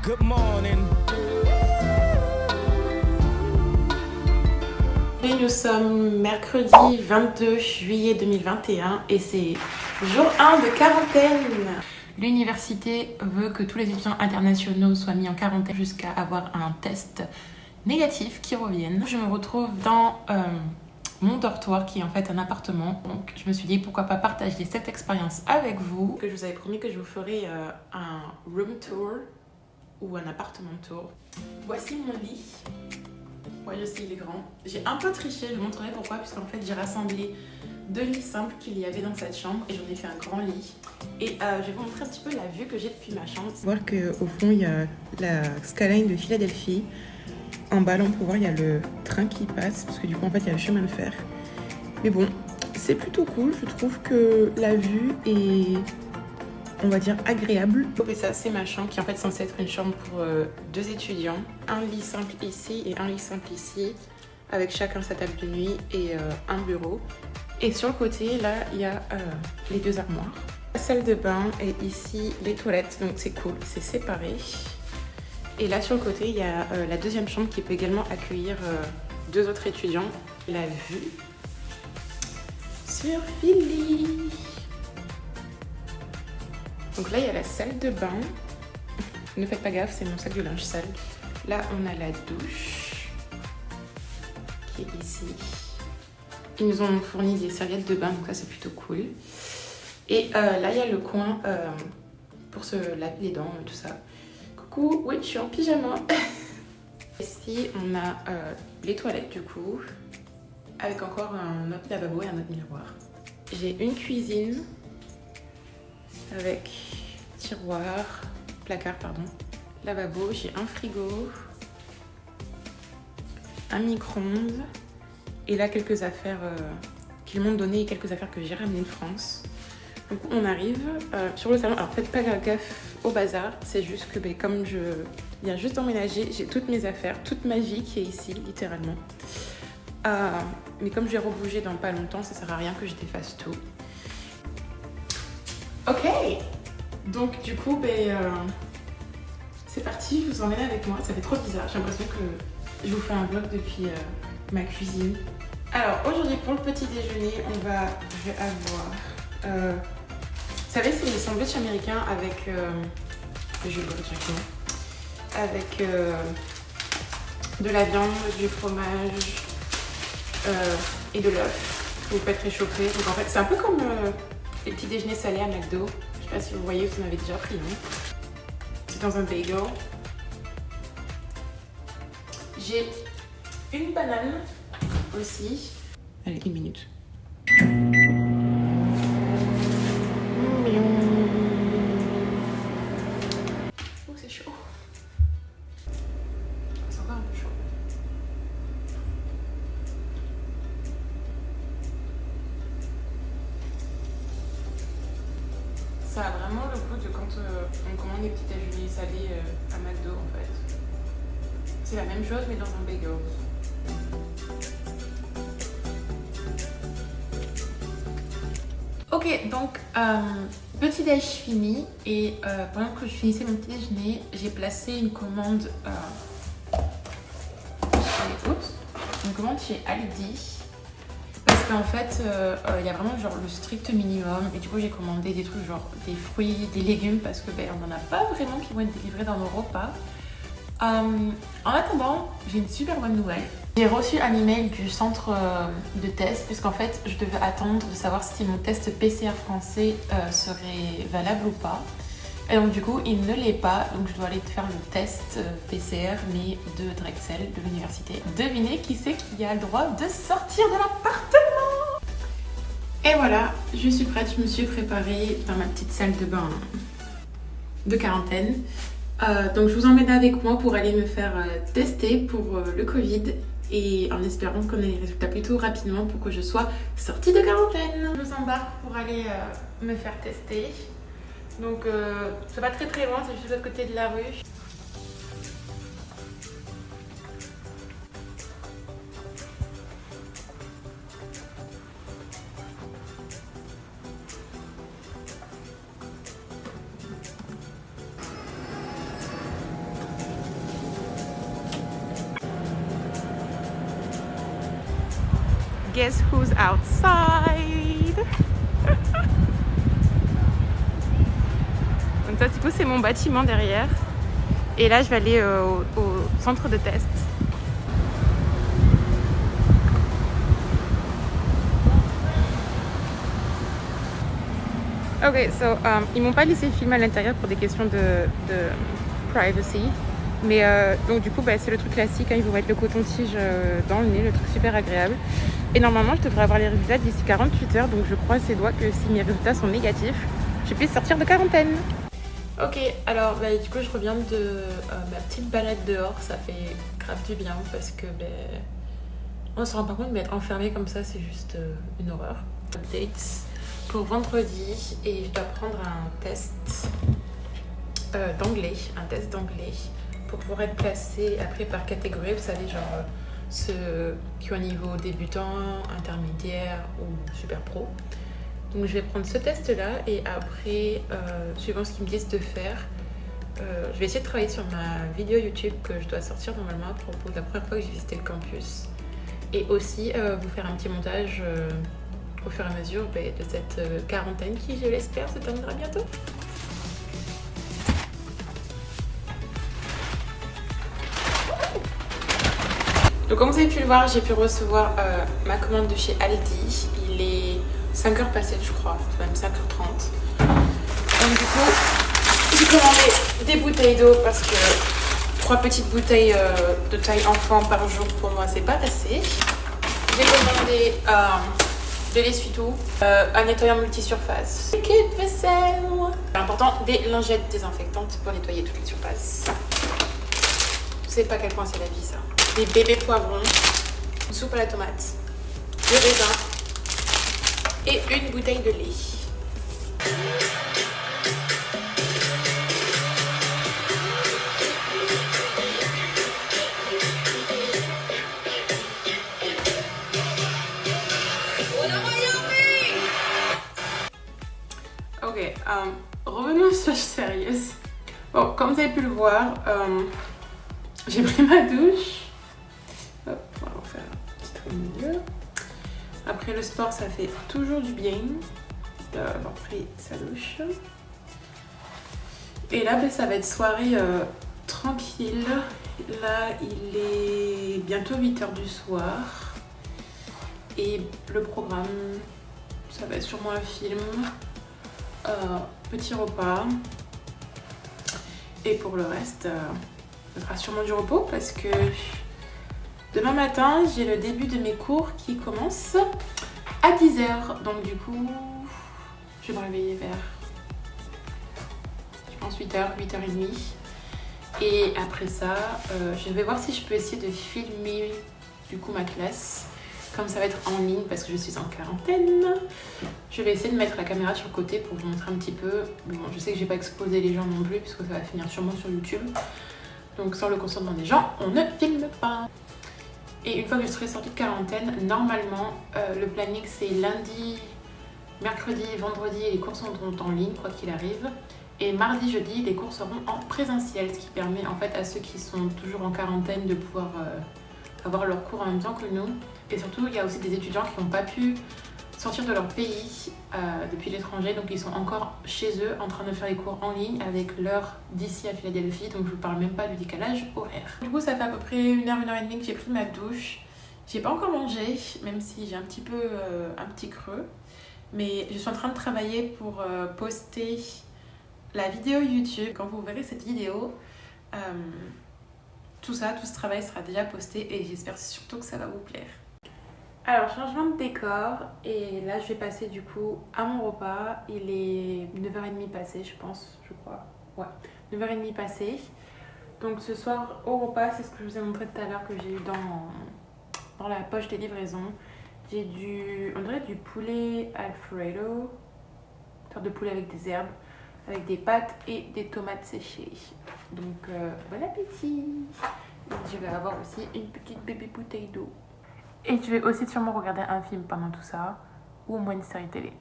Good morning. Et nous sommes mercredi 22 juillet 2021 et c'est jour 1 de quarantaine. L'université veut que tous les étudiants internationaux soient mis en quarantaine jusqu'à avoir un test négatif qui revienne. Je me retrouve dans mon dortoir qui est en fait un appartement. Donc je me suis dit pourquoi pas partager cette expérience avec vous. Que je vous avais promis que je vous ferais un room tour ou un appartement tour. Voici mon lit. Ouais, je sais, il est grand. J'ai un peu triché, je vous montrerai pourquoi, puisqu'en fait j'ai rassemblé 2 lits simples qu'il y avait dans cette chambre et j'en ai fait un grand lit. Et je vais vous montrer un petit peu la vue que j'ai depuis ma chambre. Voir qu'au fond il y a la skyline de Philadelphie. En bas, on peut voir, il y a le train qui passe, parce que du coup en fait il y a le chemin de fer. Mais bon, c'est plutôt cool, je trouve que la vue est, on va dire, agréable. Et ça, c'est ma chambre qui est en fait censée être une chambre pour 2 étudiants. Un lit simple ici et un lit simple ici, avec chacun sa table de nuit et un bureau. Et sur le côté, là, il y a les 2 armoires. La salle de bain et ici les toilettes, donc c'est cool, c'est séparé. Et là, sur le côté, il y a la deuxième chambre qui peut également accueillir 2 autres étudiants. La vue sur Philly. Donc là, il y a la salle de bain. Ne faites pas gaffe, c'est mon sac de linge sale. Là, on a la douche qui est ici. Ils nous ont fourni des serviettes de bain, donc ça, c'est plutôt cool. Et là, il y a le coin pour se laver les dents et tout ça. Coucou, oui, je suis en pyjama. Ici, on a les toilettes, du coup, avec encore un autre lavabo et un autre miroir. J'ai une cuisine avec tiroir, placard, pardon, lavabo, j'ai un frigo, un micro-ondes et là quelques affaires qu'ils m'ont donné et quelques affaires que j'ai ramenées de France. Donc on arrive sur le salon. Alors faites pas gaffe au bazar, c'est juste que comme je viens juste d'emménager, j'ai toutes mes affaires, toute ma vie qui est ici littéralement. Mais comme je vais rebouger dans pas longtemps, ça sert à rien que je défasse tout. Ok, donc du coup, c'est parti, je vous emmène avec moi. Ça fait trop bizarre, j'ai l'impression que je vous fais un vlog depuis ma cuisine. Alors aujourd'hui pour le petit déjeuner, je vais avoir, vous savez, c'est les sandwichs américains avec, je vais le voir directement, avec de la viande, du fromage et de l'œuf que vous faites réchauffer. Donc en fait, c'est un peu comme les petits déjeuners salés à McDo. Je sais pas si vous voyez, vous en avez déjà pris, non? C'est dans un bagel. J'ai une banane aussi. Allez, 1 minute. Oh, c'est chaud. C'est encore un peu chaud. Ça a vraiment le goût de quand on commande des petits déjeuners salés à McDo en fait. C'est la même chose mais dans un bagel. Ok, donc petit déj fini et pendant que je finissais mon petit déjeuner, j'ai placé une commande chez Aldi. Parce qu'en fait, il y a vraiment genre le strict minimum et du coup j'ai commandé des trucs genre des fruits, des légumes parce que on n'en a pas vraiment qui vont être délivrés dans nos repas. En attendant, j'ai une super bonne nouvelle. J'ai reçu un email du centre de test puisqu'en fait je devais attendre de savoir si mon test PCR français serait valable ou pas. Et donc du coup il ne l'est pas, donc je dois aller faire le test PCR mais de Drexel, de l'université. Devinez qui c'est qui a le droit de sortir de l'appartement. Et voilà, je suis prête, je me suis préparée dans ma petite salle de bain de quarantaine. Donc je vous emmène avec moi pour aller me faire tester pour le Covid et en espérant qu'on ait les résultats plutôt rapidement pour que je sois sortie de quarantaine. Je vous embarque pour aller me faire tester. Donc c'est pas très loin, c'est juste de l'autre côté de la rue. guess who's outside? Donc ça du coup c'est mon bâtiment derrière. Et là je vais aller au centre de test. Ok, so ils m'ont pas laissé filmer à l'intérieur pour des questions de privacy. Mais donc du coup c'est le truc classique, hein, ils vont mettre le coton-tige dans le nez, le truc super agréable. Et normalement je devrais avoir les résultats d'ici 48 heures, donc je croise ces doigts que si mes résultats sont négatifs, je puisse sortir de quarantaine. Ok, alors du coup je reviens de ma petite balade dehors, ça fait grave du bien parce que on se rend pas compte, mais être enfermé comme ça c'est juste une horreur. Updates pour vendredi et je dois prendre un test d'anglais, pour pouvoir être placée après par catégorie, vous savez, genre ceux qui ont un niveau débutant, intermédiaire ou super pro. Donc je vais prendre ce test là et après, suivant ce qu'ils me disent de faire, je vais essayer de travailler sur ma vidéo YouTube que je dois sortir normalement à propos de la première fois que j'ai visité le campus. Et aussi vous faire un petit montage au fur et à mesure de cette quarantaine qui, je l'espère, se terminera bientôt. Donc comme vous avez pu le voir, j'ai pu recevoir ma commande de chez Aldi. Il est 5h passé je crois, même 5h30. Donc du coup, j'ai commandé des bouteilles d'eau parce que 3 petites bouteilles de taille enfant par jour pour moi c'est pas assez. J'ai commandé de l'essuie-tout, un nettoyant multisurface, un kit vaisselle. L'important, des lingettes désinfectantes pour nettoyer toutes les surfaces. Vous savez pas à quel point c'est la vie ça. Des bébés poivrons, une soupe à la tomate, du raisin et une bouteille de lait. Ok, revenons aux choses sérieuses. Bon, comme vous avez pu le voir, j'ai pris ma douche. Hop, on va refaire un petit trait au milieu. Après le sport, ça fait toujours du bien d'avoir pris sa douche. Et là, ça va être soirée tranquille. Là, il est bientôt 8h du soir. Et le programme, ça va être sûrement un film, petit repas. Et pour le reste, ce sera sûrement du repos parce que demain matin, j'ai le début de mes cours qui commence à 10h. Donc du coup, je vais me réveiller vers, je pense 8h, 8h30. Et après ça, je vais voir si je peux essayer de filmer du coup ma classe. Comme ça va être en ligne parce que je suis en quarantaine, je vais essayer de mettre la caméra sur le côté pour vous montrer un petit peu. Bon, je sais que je vais pas exposer les gens non plus puisque ça va finir sûrement sur YouTube. Donc sans le consentement des gens, on ne filme pas. Et une fois que je serai sortie de quarantaine, normalement, le planning c'est lundi, mercredi, vendredi, les cours seront en ligne quoi qu'il arrive. Et mardi, jeudi, les cours seront en présentiel, ce qui permet en fait à ceux qui sont toujours en quarantaine de pouvoir avoir leurs cours en même temps que nous. Et surtout, il y a aussi des étudiants qui n'ont pas pu sortir de leur pays depuis l'étranger, donc ils sont encore chez eux en train de faire les cours en ligne avec l'heure d'ici à Philadelphie, donc je vous parle même pas du décalage horaire. Du coup, ça fait à peu près 1h et demie que j'ai pris ma douche. J'ai pas encore mangé, même si j'ai un petit creux, mais je suis en train de travailler pour poster la vidéo YouTube. Quand vous verrez cette vidéo, tout ce travail sera déjà posté et j'espère surtout que ça va vous plaire. Alors, changement de décor et là je vais passer du coup à mon repas. Il est 9h30 passé, je crois. Ouais, 9h30 passé. Donc ce soir au repas, c'est ce que je vous ai montré tout à l'heure que j'ai eu dans la poche des livraisons. J'ai on dirait du poulet Alfredo, une sorte de poulet avec des herbes, avec des pâtes et des tomates séchées. Donc bon appétit. Et je vais avoir aussi une petite bébé bouteille d'eau. Et je vais aussi sûrement regarder un film pendant tout ça, ou au moins une série télé.